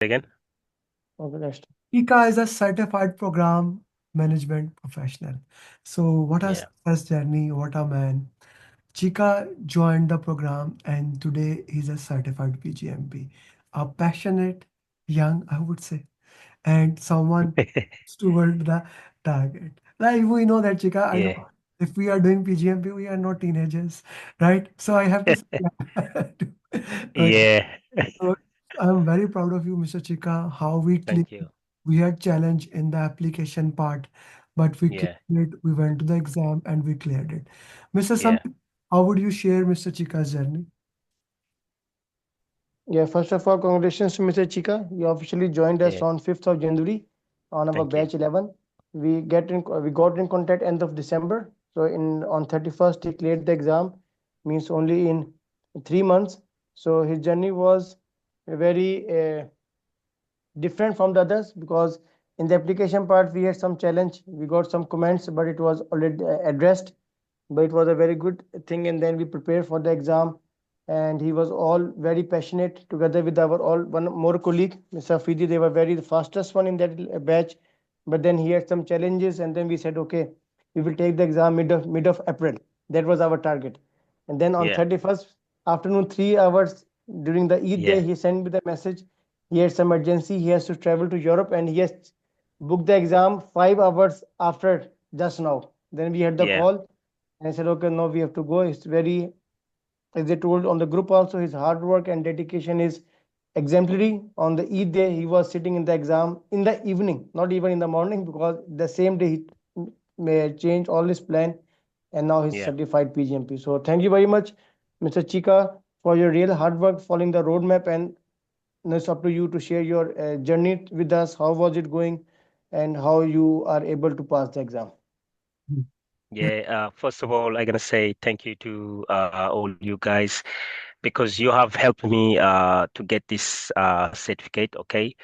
again. Okay, next. Cheika is a certified program management professional. So, what a Yeah. success journey, what a man. Chika joined the program and today he's a certified PGMP. A passionate, young, I would say, and someone toward the target. Like we know that Chika, I Yeah. know if we are doing PGMP, we are not teenagers, right? So I have to say that. Okay. Yeah. So I'm very proud of you, Mr. Chika, how we cleared. Thank you. We had challenge in the application part, but we cleared Yeah. it. We went to the exam and we cleared it. Mr. Sam, Yeah. how would you share Mr. Chika's journey? Yeah, first of all, congratulations to Mr. Chika. You officially joined us Yeah. on 5th of January on our Thank you. batch 11. We got in contact end of December. So in on 31st he cleared the exam, means only in 3 months. So his journey was very different from the others because in the application part we had some challenge. We got some comments, but it was already addressed. But it was a very good thing, and then we prepared for the exam, and he was all very passionate together with our all one more colleague, Mr. Fidi. They were very the fastest one in that batch, but then he had some challenges, and then we said, okay, we will take the exam mid of April. That was our target. And then on Yeah. 31st afternoon, 3 hours during the Eid day, Yeah. he sent me the message. He had some urgency. He has to travel to Europe, and he has booked the exam 5 hours after just now. Then we had the Yeah. call, and I said, okay, no, we have to go. It's very, as they told on the group also, his hard work and dedication is exemplary. On the Eid day, he was sitting in the exam in the evening, not even in the morning, because the same day he may change all his plan, and now he's Yeah. certified PGMP. So thank you very much, Mr. Chika, for your real hard work following the roadmap, and now it's up to you to share your journey with us. How was it going, and how you are able to pass the exam? Mm. Yeah. Yeah. First of all, I'm gonna say thank you to all you guys because you have helped me to get this certificate. Okay.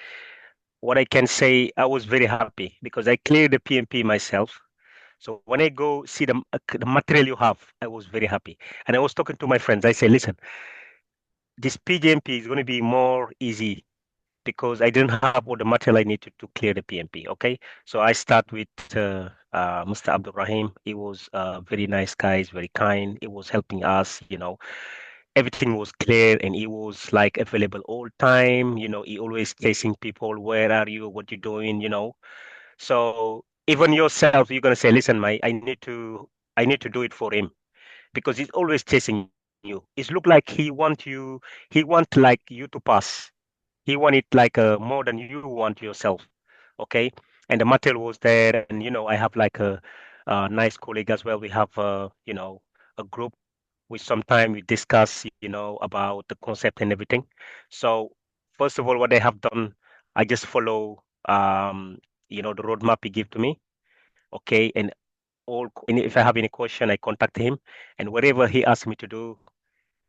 What I can say, I was very happy because I cleared the PMP myself. So when I go see the material you have, I was very happy. And I was talking to my friends. I say, listen, this PGMP is going to be more easy because I didn't have all the material I needed to clear the PMP. Okay, so I start with Mr. Abdul Rahim. He was a very nice guy, he's very kind. He was helping us. Everything was clear, and he was like available all time. He always chasing people. Where are you? What you doing? So even yourself, you're gonna say, listen, mate, I need to do it for him because he's always chasing you. It's look like he want like you to pass. He want it like more than you want yourself. Okay, and the material was there, and I have like a nice colleague as well. We have a group. We sometimes we discuss about the concept and everything. So first of all, what I have done, I just follow the roadmap he give to me. Okay, and if I have any question, I contact him, and whatever he asked me to do,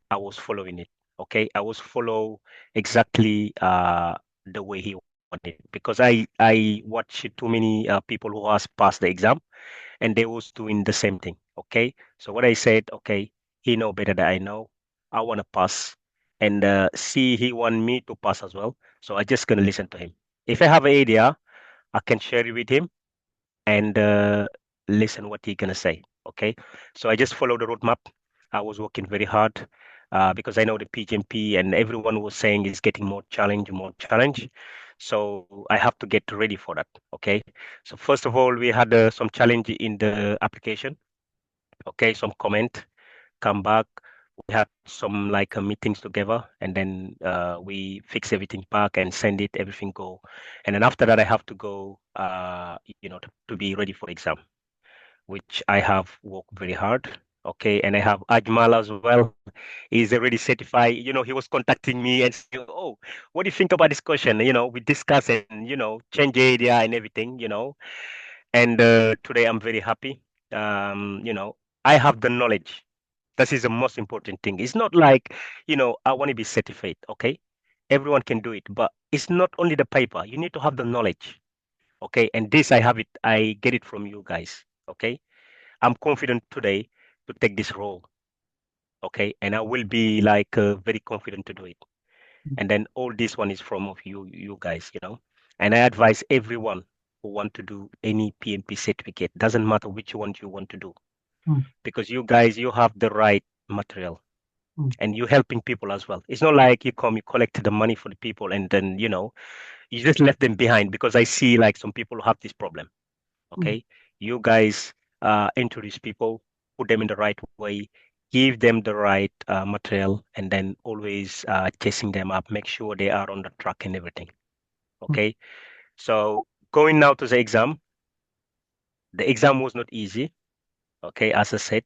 I was following it. Okay, I was follow exactly the way he wanted because I watch too many people who has passed the exam and they was doing the same thing. Okay, so what I said, okay, he know better than I know. I want to pass, and see he want me to pass as well. So I just gonna listen to him. If I have an idea, I can share it with him and listen what he gonna say. Okay, so I just follow the roadmap. I was working very hard because I know the PGMP and everyone was saying is getting more challenge, more challenge. So I have to get ready for that. Okay, so first of all, we had some challenge in the application. Okay, some comment come back. We had some like meetings together, and then we fix everything back and send it. Everything go, and then after that, I have to go, to be ready for exam, which I have worked very hard. Okay, and I have Ajmal as well. He's already certified. He was contacting me and saying, "Oh, what do you think about this question?" We discuss and change the idea and everything. And today I'm very happy. I have the knowledge. This is the most important thing. It's not like, I want to be certified, okay? Everyone can do it, but it's not only the paper. You need to have the knowledge, okay? And this I have it. I get it from you guys, okay? I'm confident today to take this role, okay? And I will be like very confident to do it. And then all this one is from of you guys, And I advise everyone who want to do any PMP certificate, doesn't matter which one you want to do, mm, because you guys, you have the right material mm, and you're helping people as well. It's not like you come, you collect the money for the people and then, you just left them behind, because I see like some people have this problem. mm, Okay. You guys introduce people, put them in the right way, give them the right material, and then always chasing them up, make sure they are on the track and everything. mm, Okay. So going now to the exam was not easy. Okay. As I said,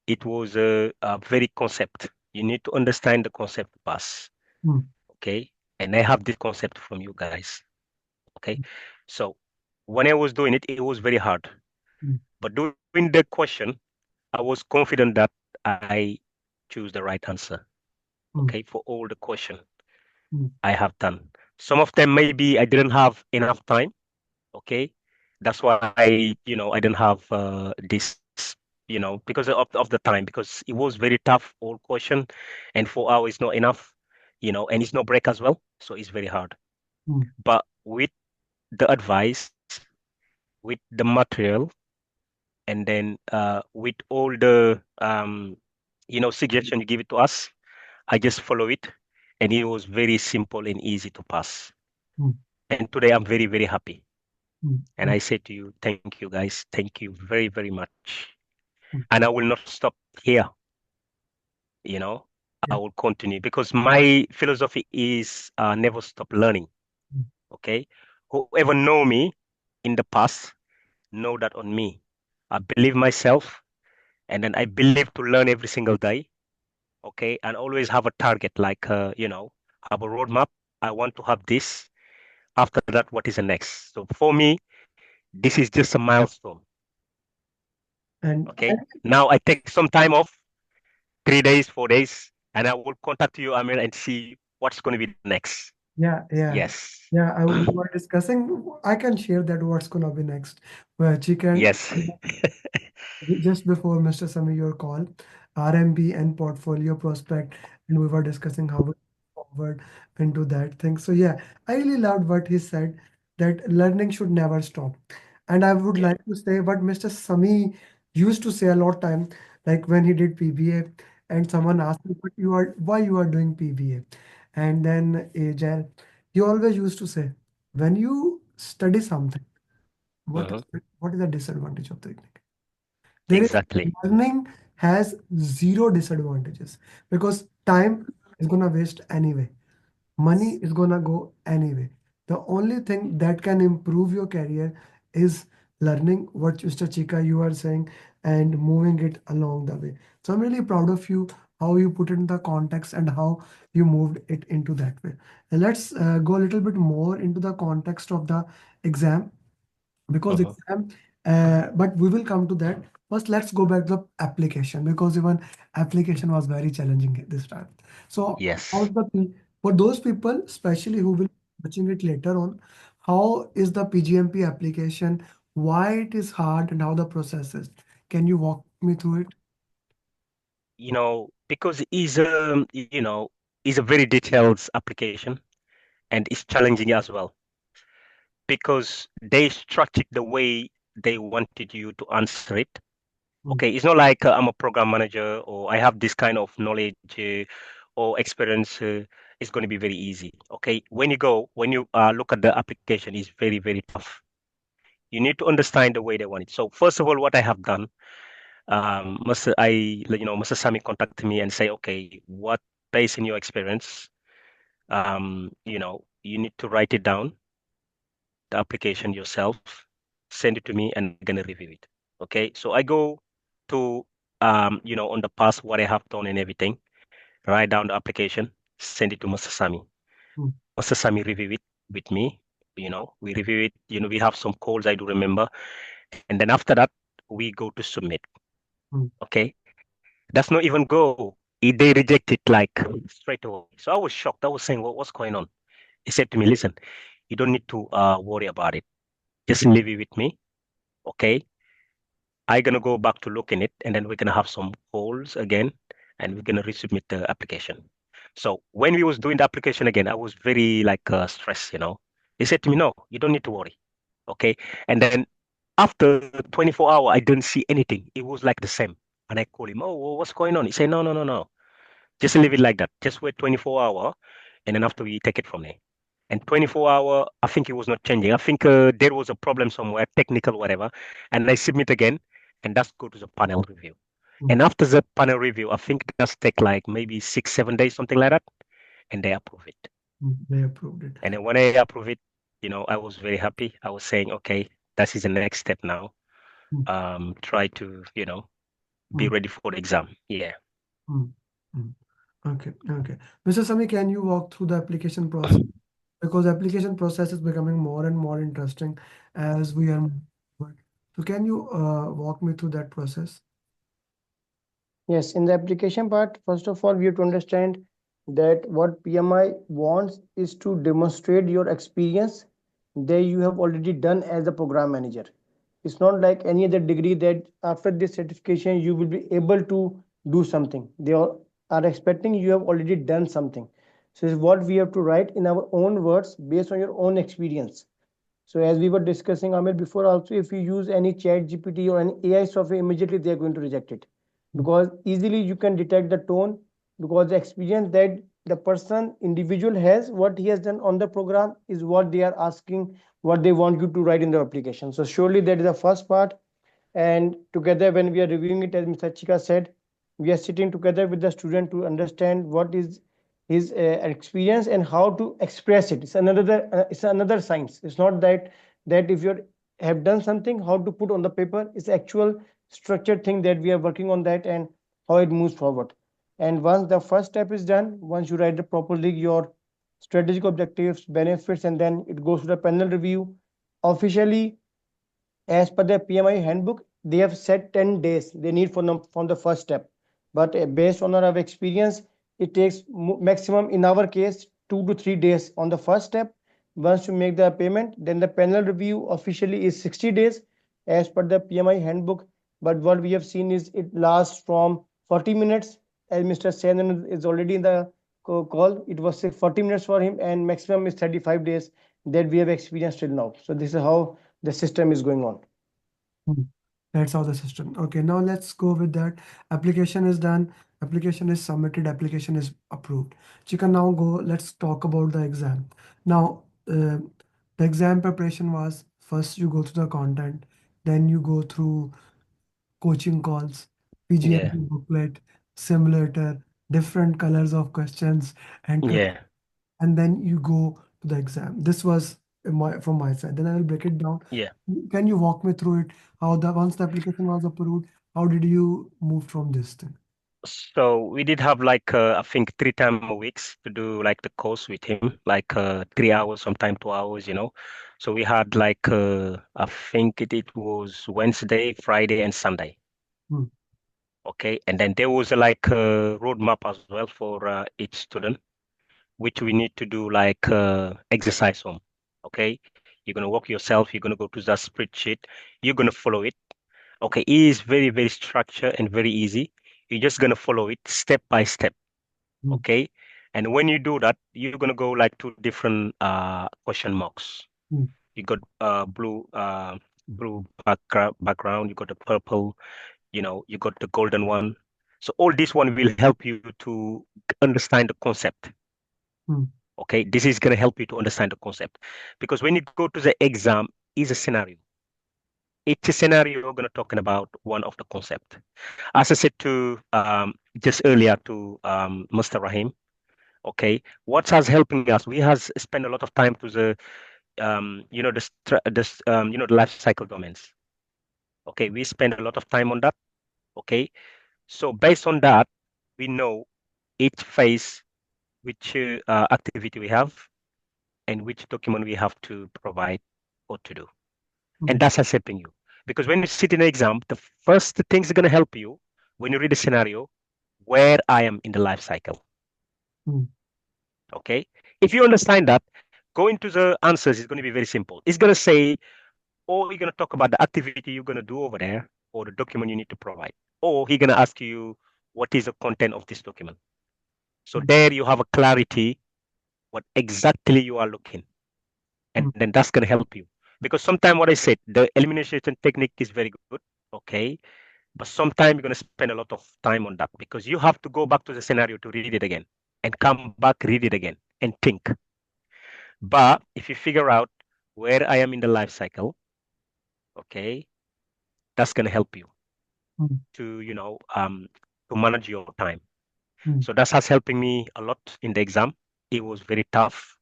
it was a very concept. You need to understand the concept to pass. mm, Okay. And I have this concept from you guys. Okay. So when I was doing it, it was very hard. mm, But doing the question, I was confident that I choose the right answer. mm, Okay. For all the question mm, I have done. Some of them maybe I didn't have enough time. Okay. That's why I didn't have this, because of the time, because it was very tough, all question, and 4 hours is not enough, and it's no break as well. So it's very hard. mm, But with the advice, with the material, and then with all the suggestion you give it to us, I just follow it, and it was very simple and easy to pass. mm, And today I'm very, very happy. mm, And mm, I say to you, thank you guys. Thank you very, very much. mm. And I will not stop here, you know. I Yeah. will continue because my philosophy is never stop learning. Mm, Okay. Whoever know me in the past know that on me. I believe myself, and then I believe to learn every single day. Okay. And always have a target, like have a roadmap. I want to have this. After that, what is the next? So for me, this is just a milestone. And Okay. Now I take some time off, 3 days, 4 days, and I will contact you, Amir, and see what's going to be the next. yeah, yeah, Yes. yeah. We were discussing. I can share that what's gonna be next. Chicken. Yes. Just before Mr. Sami, your call, RMB and portfolio prospect, and we were discussing how we move forward into that thing. So yeah, I really loved what he said that learning should never stop. And I would Yeah. like to say what Mr. Sami used to say a lot time, like when he did PBA, and someone asked him, "But you are why you are doing PBA?" And then Jael, he always used to say, when you study something, Mhm. what is the disadvantage of the there is Exactly. learning has zero disadvantages because time is gonna waste anyway. Money is gonna go anyway. The only thing that can improve your career is learning what Mr. Chika you are saying and moving it along the way. So I'm really proud of you how you put it in the context and how you moved it into that way. And let's go a little bit more into the context of the exam because Mhm. exam but we will come to that. First let's go back to the application because even application was very challenging at this time. So Yes. how's for those people especially who will be watching it later on, how is the PGMP application, why it is hard and how the process is? Can you walk me through it? Because it's a very detailed application, and it's challenging as well because they structured the way they wanted you to answer it. Mm, Okay, it's not like I'm a program manager or I have this kind of knowledge or experience. It's going to be very easy. Okay, when you look at the application, it's very, very tough. You need to understand the way they want it. So first of all, what I have done, Mr. Sami contacted me and say, okay, what based in your experience, you need to write it down, the application yourself, send it to me, and I'm gonna review it. Okay, so I go to on the past what I have done and everything, write down the application, send it to Mr. Sami. mm, Mr. Sami review it with me. We review it. We have some calls I do remember, and then after that we go to submit. mm, Okay, that's not even go. They reject it like straight away. So I was shocked. I was saying, what's going on? He said to me, listen, you don't need to worry about it. Just leave it with me. Okay, I'm gonna go back to look in it, and then we're gonna have some calls again, and we're gonna resubmit the application. So when we was doing the application again, I was very like stressed, He said to me, no, you don't need to worry. Okay. And then after 24 hours, I didn't see anything. It was like the same. And I called him, oh, what's going on? He said, no, no, no, no. Just leave it like that. Just wait 24 hours. And then after we take it from there. And 24 hour, I think it was not changing. I think there was a problem somewhere, technical, whatever. And I submit again, and that's go to the panel review. mm, And after the panel review, I think that's take like maybe 6, 7 days, something like that, and they approve it. They approved it. And then when I approve it, I was very happy. I was saying, okay, that is the next step now. Mm, Try to, be mm, ready for the exam. Yeah. mm, mm. Okay, okay. Mr. Sami, can you walk through the application process? Because application process is becoming more and more interesting as we are moving forward. So can you walk me through that process? Yes, in the application part, first of all, we have to understand that what PMI wants is to demonstrate your experience that you have already done as a program manager. It's not like any other degree that after this certification you will be able to do something. They are expecting you have already done something. So it's what we have to write in our own words based on your own experience. So as we were discussing, Amir, before also, if you use any chat GPT or any AI software, immediately they are going to reject it Mm, because easily you can detect the tone because the experience that the person individual has, what he has done on the program is what they are asking, what they want you to write in the application. So surely that is the first part. And together when we are reviewing it, as Mr. Chika said, we are sitting together with the student to understand what is his experience and how to express it. It's another science. It's not that if you have done something, how to put on the paper. It's actual structured thing that we are working on that and how it moves forward. And once the first step is done, once you write the properly your strategic objectives, benefits, and then it goes to the panel review officially. As per the PMI handbook, they have set 10 days they need from the first step. But based on our experience, it takes maximum in our case 2 to 3 days on the first step. Once you make the payment, then the panel review officially is 60 days as per the PMI handbook. But what we have seen is it lasts from 40 minutes. As Mr. Sanan is already in the call, it was 40 minutes for him, and maximum is 35 days that we have experienced till now. So this is how the system is going on. mm. That's how the system. Okay, now let's go with that. Application is done. Application is submitted. Application is approved. Chika, now go. Let's talk about the exam. Now, the exam preparation was first you go through the content, then you go through coaching calls, Yeah. PGMP booklet, simulator, different colors of questions, and Yeah. and then you go to the exam. This was from my side. Then I will break it down. Yeah. Can you walk me through it? How the once the application was approved, how did you move from this thing? So we did have like I think 3 times a weeks to do like the course with him, like 3 hours, sometimes 2 hours. So we had like I think it was Wednesday, Friday, and Sunday. Hmm, Okay, and then there was like a roadmap as well for each student, which we need to do like exercise on. Okay, you're gonna work yourself. You're gonna go to that spreadsheet. You're gonna follow it. Okay, it is very, very structured and very easy. You're just gonna follow it step by step. hmm, Okay, and when you do that, you're gonna go like to different question marks. hmm, You got blue background. You got the purple. You got the golden one. So all this one will help you to understand the concept. hmm, Okay, this is gonna help you to understand the concept because when you go to the exam, is a scenario. Each scenario you're gonna talking about one of the concept. As I said to just earlier to Mr. Rahim, okay, what has helping us? We has spent a lot of time to the the life cycle domains. Okay, we spend a lot of time on that. Okay, so based on that, we know each phase which activity we have and which document we have to provide or to do, hmm, and that's has helping you because when you sit in an exam, the first things are gonna help you when you read a scenario where I am in the life cycle. hmm, Okay. If you understand that, going to the answers is going to be very simple. It's going to say, or you're going to talk about the activity you're going to do over there, or the document you need to provide, or he's going to ask you what is the content of this document. So there you have a clarity what exactly you are looking, and mm, then that's going to help you. Because sometimes what I said, the elimination technique is very good, okay, but sometimes you're going to spend a lot of time on that because you have to go back to the scenario to read it again and come back, read it again, and think. But if you figure out where I am in the life cycle, okay, that's going to help you mm, to, to manage your time. mm, So that's has helping me a lot in the exam. It was very tough.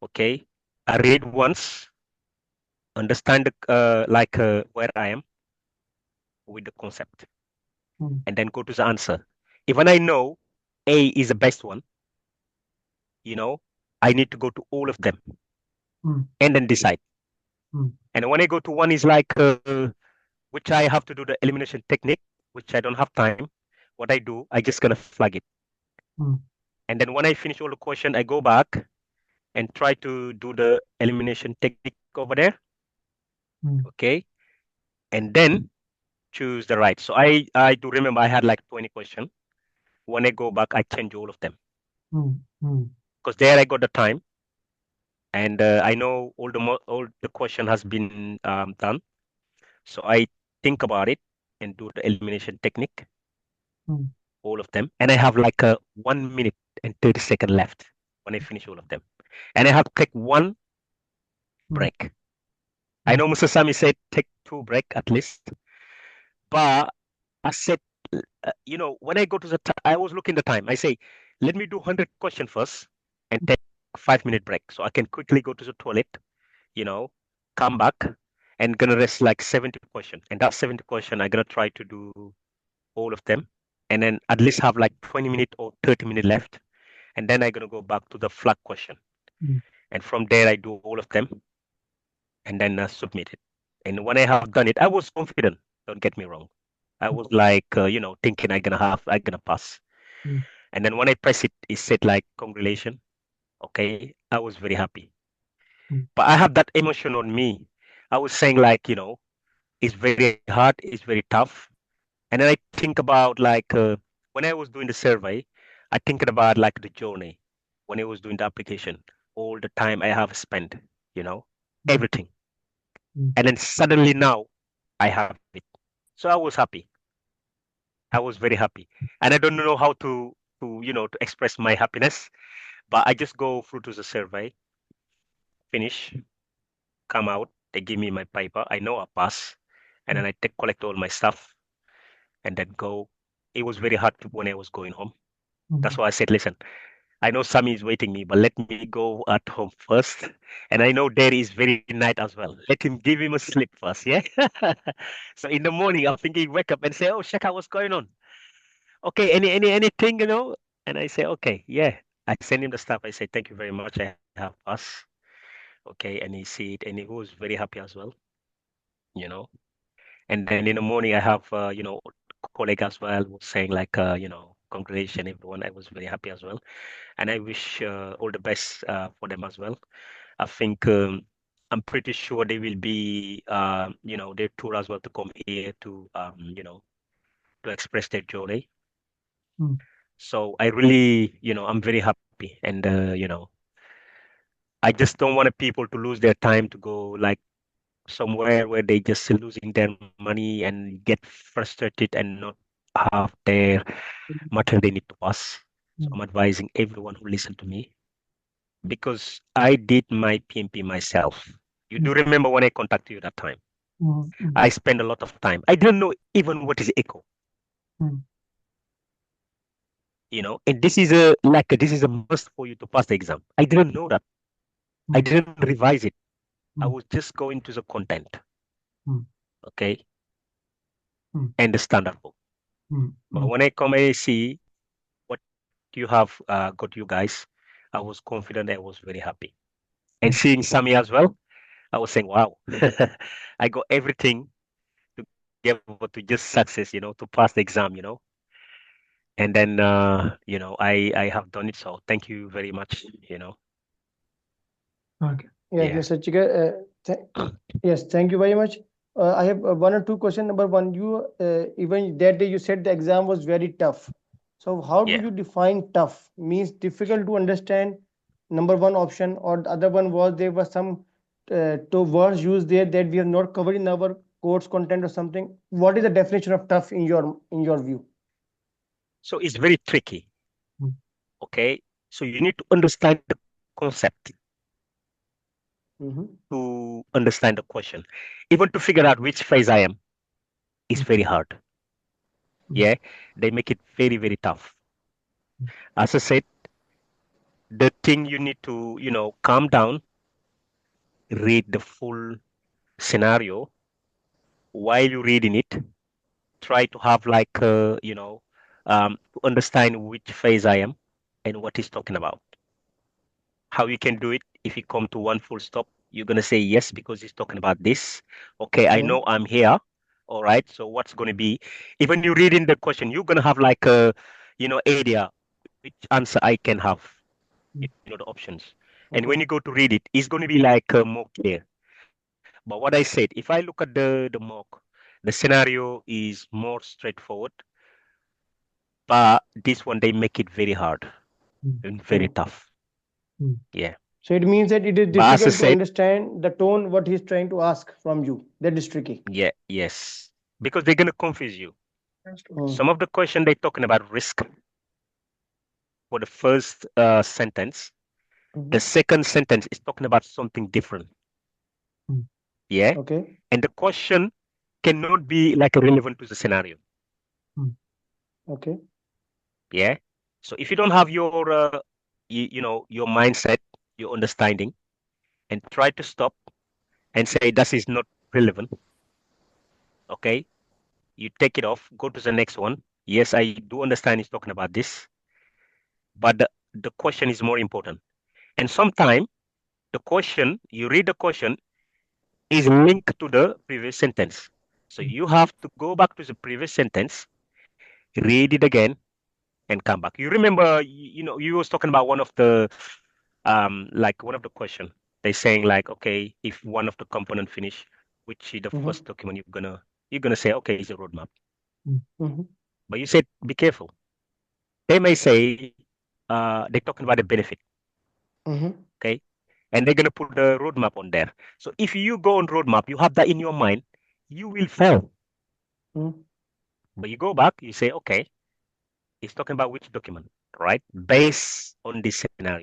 Okay, I read once, understand where I am with the concept, mm, and then go to the answer. Even I know A is the best one, you know, I need to go to all of them mm, and then decide. mm, And when I go to one is like which I have to do the elimination technique, which I don't have time. What I do, I just gonna flag it, mm, and then when I finish all the question, I go back and try to do the elimination technique over there. mm, Okay, and then choose the right. So I do remember I had like 20 questions. When I go back, I change all of them mm, mm, because there I got the time and I know all the question has been done. So I think about it and do the elimination technique, mm, all of them, and I have like a 1 minute and 30 second left when I finish all of them, and I have to take one mm, break. I mm, know Mr. Sami said take two break at least, but I said, when I go to I was looking the time. I say, let me do 100 question first and take 5 minute break so I can quickly go to the toilet, you know, come back and gonna rest like 70 question. And that 70 question, I'm gonna try to do all of them and then at least have like 20 minutes or 30 minutes left. And then I'm gonna go back to the flag question. mm, And from there, I do all of them and then submit it. And when I have done it, I was confident. Don't get me wrong. I was like, thinking I'm gonna pass. mm, And then when I press it, it said like, congratulations. Okay. I was very happy. mm, But I have that emotion on me. I was saying like, it's very hard, it's very tough. And then I think about like, when I was doing the survey, I thinking about like the journey when I was doing the application, all the time I have spent, you know, mm, everything. mm, And then suddenly now I have it. So I was happy. I was very happy. And I don't know how to express my happiness, but I just go through to the survey, finish, come out, they give me my paper. I know I pass. And then I take collect all my stuff and then go. It was very hard when I was going home. That's mm, why I said, listen, I know Sammy is waiting me, but let me go at home first. And I know there is very night as well. Let him give him a sleep first, yeah? So in the morning, I'm thinking, wake up and say, oh, Shaka, what's going on? Okay, anything, And I say, okay, yeah. I send him the stuff. I say, thank you very much. I have us. Okay, and he see it and he was very happy as well, you know. And then in the morning, I have, colleague as well was saying like, congratulations, everyone. I was very happy as well. And I wish all the best for them as well. I think I'm pretty sure they will be, their tour as well to come here to express their joy. mm, So I really, I'm very happy, and I just don't want people to lose their time to go like somewhere where they just losing their money and get frustrated and not have their material they need to pass. So I'm mm, advising everyone who listen to me because I did my PMP myself. You do mm, remember when I contacted you that time? mm, mm, I spent a lot of time. I didn't know even what is echo, mm, and this is a must for you to pass the exam. I didn't know that. I mm, didn't revise it. I mm, was just going to the content, mm, okay, mm, and the standard book. mm, But mm, when I come and see what you have got, you guys, I was confident. I was very happy. And mm. seeing Sammy as well, I was saying, wow, I got everything together to just success, to pass the exam. And then, I have done it. So thank you very much. Okay. Yes, Yeah. Mr. Chika, yes, thank you very much. I have one or two questions. Number one, you even that day you said the exam was very tough. So how do Yeah. you define tough? Means difficult to understand, number one option, or the other one was there was some two words used there that we have not covered in our course content or something. What is the definition of tough in your view? So it's very tricky. mm, Okay. So you need to understand the concept Mm-hmm. to understand the question. Even to figure out which phase I am is mm, very hard. mm, Yeah. They make it very, very tough. mm, As I said, the thing you need to, calm down, read the full scenario while you're reading it. Try to have like, to understand which phase I am and what he's talking about. How you can do it if you come to one full stop, you're gonna say yes because he's talking about this. Okay, I Okay. know I'm here. All right, so what's gonna be? Even you reading the question, you're gonna have like a, area which answer I can have. mm, The options. And when you Okay. go to read it, it's gonna be like more clear. But what I said, if I look at the mock, the scenario is more straightforward, but this one they make it very hard mm, and very Hmm. tough. mm, Yeah. So it means that it is But as I difficult to said, understand the tone what he's trying to ask from you. That is tricky. yeah, yes, because they're gonna confuse you. Hmm. Some of the question they're talking about risk for the first sentence. The Mhm. second sentence is talking about something different. mm, Yeah, Okay. and the question cannot be like relevant to the scenario. mm, Okay. Yeah. So if you don't have your, your mindset, your understanding, and try to stop and say that is not relevant. Okay, you take it off, go to the next one. Yes, I do understand he's talking about this, but the question is more important. And sometimes the question, you read the question, is linked to the previous sentence. So mm, you have to go back to the previous sentence, read it again, and come back. You remember, you was talking about one of the, like one of the question. They saying like, okay, if one of the component finish, which is the Mm-hmm. first document you're gonna say, okay, it's a roadmap. mm, Mm-hmm. But you said be careful. They may say, they're talking about the benefit, Mm-hmm. okay, and they're gonna put the roadmap on there. So if you go on roadmap, you have that in your mind, you will fail. Mm-hmm. But you go back, you say, okay, he's talking about which document, right? Based on this scenario.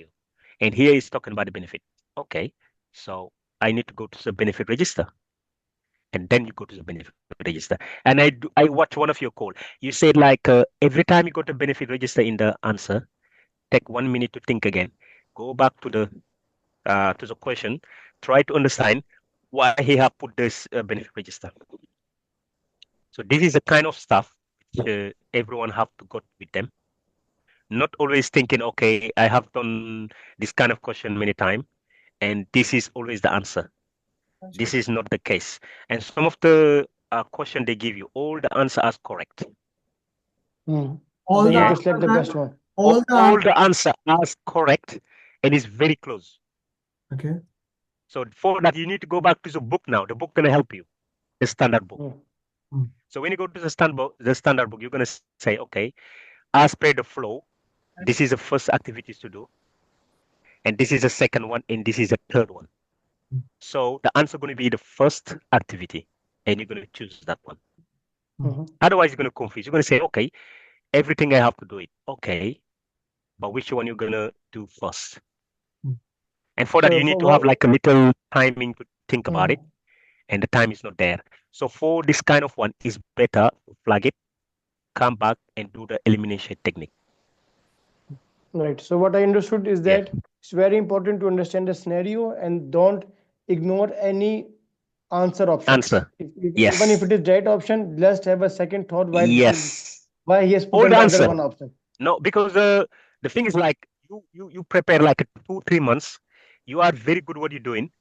And here he's talking about the benefit. Okay, so I need to go to the benefit register. And then you go to the benefit register. And I watch one of your call. You said like every time you go to benefit register in the answer, take 1 minute to think again. Go back to the question. Try to understand why he have put this benefit register. So this is the kind of stuff which everyone have to go with them. Not always thinking, okay, I have done this kind of question many times, and this is always the answer. This is not the case. And some of the question they give you, all the answer are correct. Mm-hmm. all Then you the have Yeah, to select the answer, best one. all the all answer. the answer are correct, and it's very close. Okay. So for that, you need to go back to the book now. The book gonna help you, the standard book. Mm-hmm. mm, So when you go to the standard book, you're gonna say, okay, as per the flow, this is the first activities to do, and this is the second one, and this is the third one. mm, So the answer going to be the first activity, and you're going to choose that one. mm, Mm-hmm. Otherwise, you're going to confuse. You're going to say, okay, everything I have to do it. Okay, but which one you're going to do first? mm, And for that, So you for need to have what? like a little timing to think about it, Mhm. and the time is not there. So for this kind of one, it's better to flag it, come back, and do the elimination technique. Right. So what I understood is Yeah, that it's very important to understand the scenario and don't ignore any answer options. answer. Even if Yes, it is right option, just have a second thought yes. why he has put All on the the other answer. one option. No, because the thing is like you prepare like 2 3 months. You are very good what you're doing,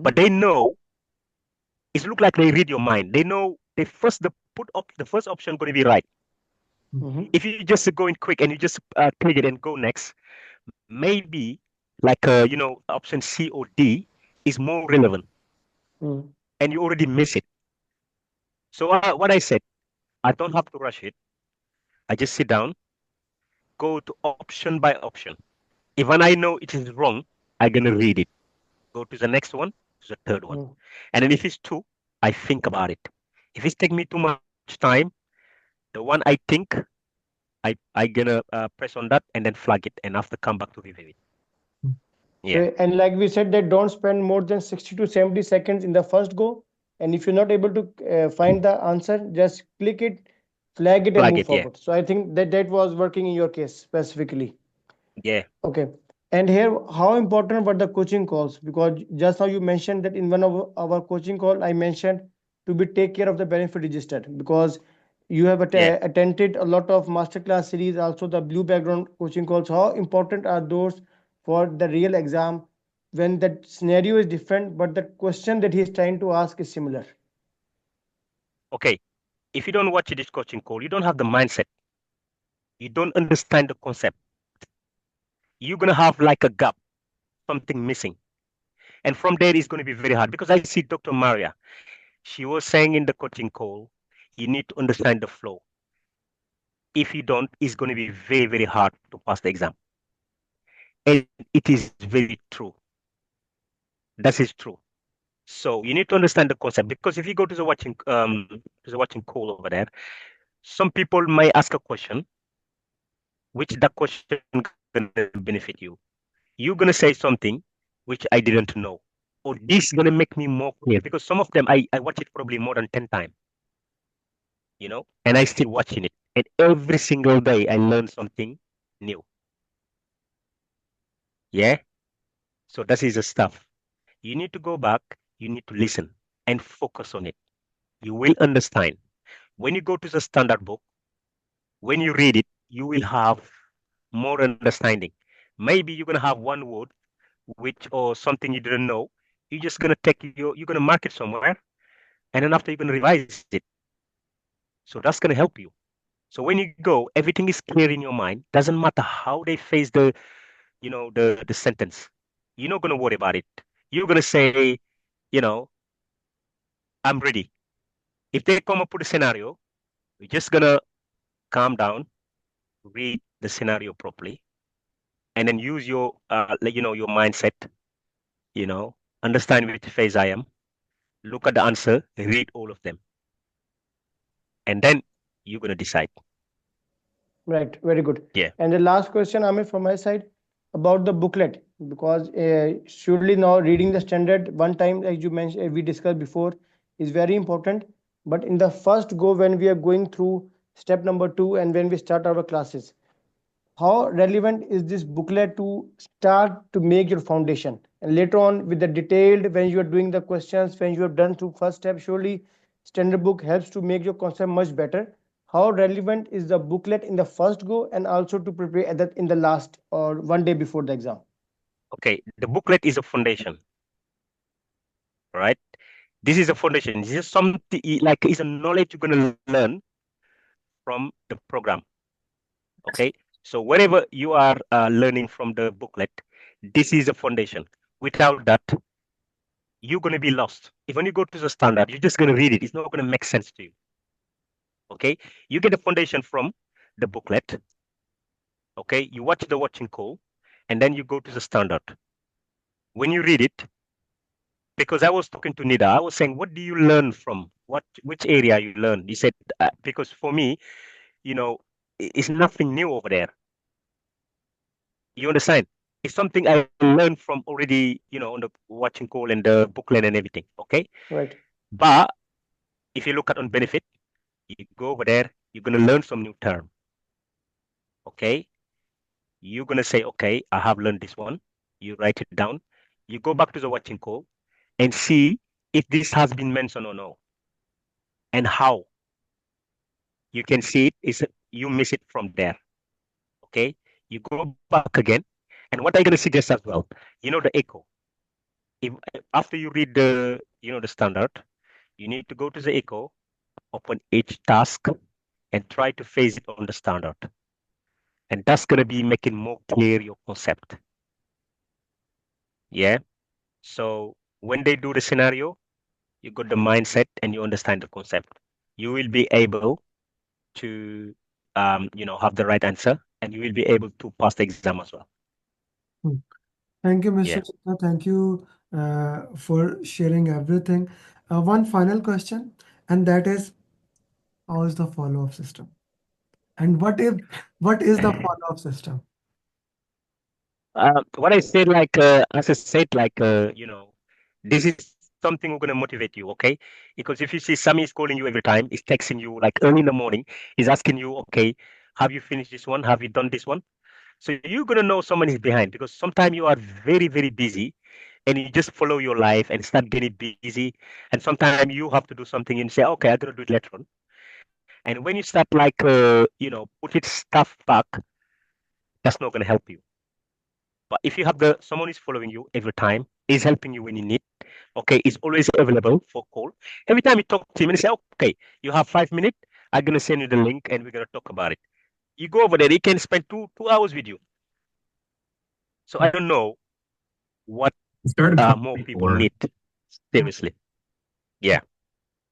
but Mhm. they know it look like they read your mind. They know the first option going to be right. mm, Mhm. If you just go in quick and you just click it and go next, maybe like option C or D is more relevant, Mhm. and you already miss it. So what I said, I don't have to rush it. I just sit down, go to option by option. If when I know it is wrong, I'm gonna read it. Go to the next one, to the third one. Mm. And then if it's two, I think about it. If it's take me too much time, the one I think, I gonna press on that and then flag it and after come back to review it. So, Yeah, and like we said, that don't spend more than 60 to 70 seconds in the first go. And if you're not able to find the answer, just click it, flag it, and flag move it. Yeah, forward. So I think that that was working in your case specifically. yeah, Okay. And here, how important were the coaching calls? Because just how you mentioned that in one of our coaching call, I mentioned to be take care of the benefit register because you have yeah. attended a lot of masterclass series, also the blue background coaching calls. How important are those for the real exam when the scenario is different, but the question that he is trying to ask is similar? Okay. If you don't watch this coaching call, you don't have the mindset. You don't understand the concept. You're gonna have like a gap, something missing. And from there, it's going to be very hard because I see Dr. Maria. She was saying in the coaching call, you need to understand the flow. If you don't, it's going to be very, very hard to pass the exam. And it is very true. That is true. So you need to understand the concept because if you go to the watching call over there, some people may ask a question, which that question gonna benefit you. You're gonna say something which I didn't know. Or this gonna make me more clear because some of them I watch it probably more than 10 times, and I still watching it. And every single day I learn something new. Yeah. So that is the stuff. You need to go back, you need to listen and focus on it. You will understand. When you go to the standard book, when you read it, you will have more understanding. Maybe you're gonna have one word which or something you didn't know. You're gonna mark it somewhere, and then after you're gonna revise it. So that's gonna help you. So when you go, everything is clear in your mind. Doesn't matter how they face the sentence. You're not gonna worry about it. You're gonna say, you know, I'm ready. If they come up with a scenario, you're just gonna calm down, read the scenario properly, and then use your mindset. Understand which phase I am. Look at the answer, read all of them, and then you're gonna decide. Right, very good. Yeah, And the last question, Amit, from my side about the booklet, because surely now reading the standard one time, as you mentioned, we discussed before, is very important. But in the first go, when we are going through step number two and when we start our classes, how relevant is this booklet to start to make your foundation? And later on, with the detailed, when you are doing the questions, when you have done through first step, surely standard book helps to make your concept much better. How relevant is the booklet in the first go and also to prepare at in the last or one day before the exam? okay. The booklet is a foundation, right? This is a foundation. This is something like it's a knowledge you're gonna learn from the program. Okay, so whatever you are learning from the booklet, this is a foundation. Without that, you're going to be lost. If when you go to the standard, you're just going to read it, it's not going to make sense to you. Okay, you get the foundation from the booklet. Okay, you watch the watching call, and then you go to the standard. When you read it, because I was talking to Nida, I was saying, what do you learn from which area you learn? He said, because for me, you know it's nothing new over there. You understand? It's something I learned from already, on the watching call and the booklet and everything. Okay. Right, But if you look at on benefit, you go over there, you're gonna learn some new term. Okay. You're gonna say, okay, I have learned this one. You write it down. You go back to the watching call and see if this has been mentioned or no, and how you can see it is you miss it from there. Okay. You go back again, and what I'm gonna suggest as well, the echo. If after you read the standard, you need to go to the echo, open each task, and try to phase it on the standard. And that's gonna be making more clear your concept. Yeah. So when they do the scenario, you got the mindset and you understand the concept. You will be able to have the right answer and you will be able to pass the exam as well. Hmm. Thank you, Mr. Yeah. Cheika. Thank you for sharing everything. One final question, and that is, how is the follow-up system? And what is the follow-up system? What I said, like, as I said, like, this is something we're gonna motivate you, okay? Because if you see Sammy is calling you every time, he's texting you like early in the morning, he's asking you, okay, have you finished this one? Have you done this one? So you're gonna know someone is behind because sometimes you are very, very busy and you just follow your life and start getting busy. And sometimes you have to do something and say, okay, I'm gonna do it later on. And when you start like, put it stuff back, that's not gonna help you. But if you have the someone is following you every time, is helping you when you need, okay, is always available for call. Every time you talk to him and say, okay, you have 5 minutes, I'm gonna send you the link and we're gonna talk about it. You go over there, he can spend two hours with you. So I don't know what more people need. Seriously. Yeah.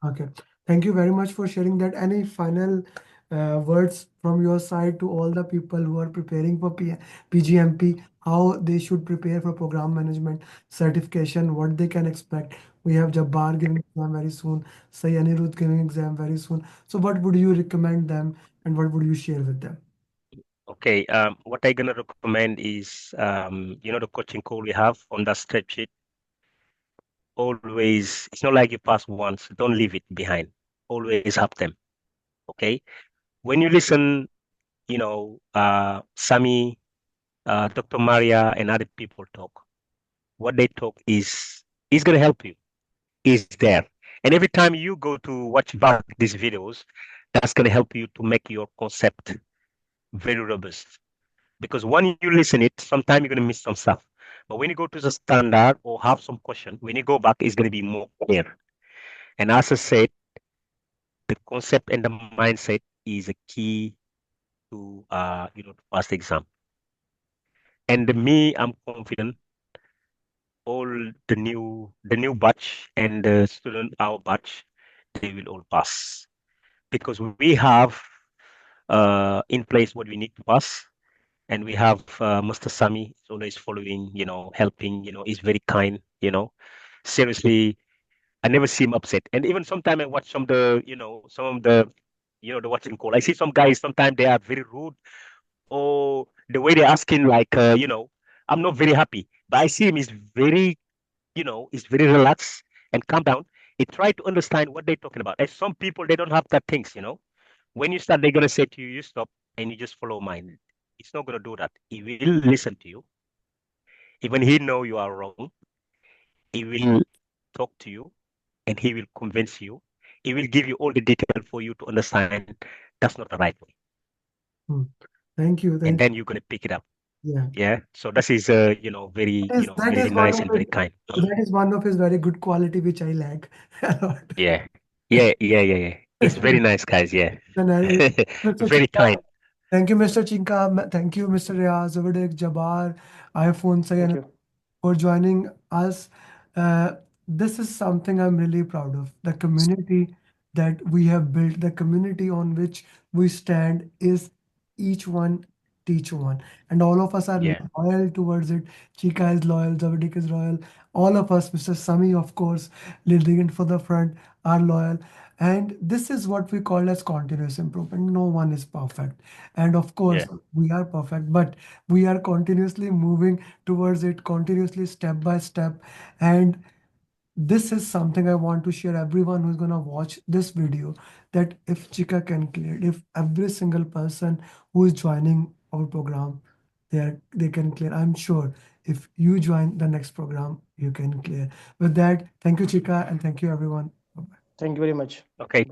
Okay. Thank you very much for sharing that. Any final words from your side to all the people who are preparing for PGMP, how they should prepare for program management certification, what they can expect? We have Jabbar giving exam very soon, Say Anirudh giving exam very soon. So what would you recommend them and what would you share with them? Okay. What I'm gonna recommend is, the coaching call we have on that spreadsheet. Always, it's not like you pass once. Don't leave it behind. Always have them. Okay. When you listen, Sami, Dr. Maria, and other people talk, what they talk is gonna help you. Is there, and every time you go to watch back these videos, that's gonna help you to make your concept very robust. Because when you listen it, sometimes you're gonna miss some stuff. But when you go to the standard or have some question, when you go back, it's gonna be more clear. And as I said, the concept and the mindset is a key to pass the exam. And me, I'm confident all the new batch and the student our batch, they will all pass because we have in place what we need to pass. And we have Mr. Sami is always following, helping, is very kind, seriously. I never see him upset. And even sometimes I watch some of the watching call. I see some guys, sometimes they are very rude or the way they're asking, like, I'm not very happy. But I see him is very, is very relaxed and calm down. He try to understand what they're talking about. And some people, they don't have that things. When you start, they're going to say to you, you stop and you just follow mine. It's not going to do that. He will listen to you. Even he know you are wrong, he will talk to you and he will convince you. He will give you all the detail for you to understand that's not the right way. Hmm. Thank you. And Thank then you. you're going to pick it up. Yeah. Yeah. So that is, very, That very is one nice of and very his kind. that is one of his very good quality which I lack a lot. Yeah. Yeah. Yeah. Yeah. Yeah. It's very nice, guys. Yeah. And Mr. Very Chika, kind. thank you, Mr. Chinka. Thank you, Mr. Riaz, Zabadik, Jabbar, iPhone, Thank Sayan, you. for joining us. Uh, this is something I'm really proud of. The community that we have built, the community on which we stand is each one teach one. And all of us are Yeah. loyal towards it. Chika is loyal, Zavadik is loyal. All of us, Mr. Sami, of course, leading it for the front, are loyal. And this is what we call as continuous improvement. No one is perfect. And of Yeah. course, we are perfect, but we are continuously moving towards it, continuously step by step. And this is something I want to share everyone who's gonna watch this video, that if Chika can clear it, if every single person who is joining our program, they can clear. I'm sure if you join the next program, you can clear. With that, thank you, Chika, and thank you everyone. Bye-bye. Thank you very much. Okay. Bye.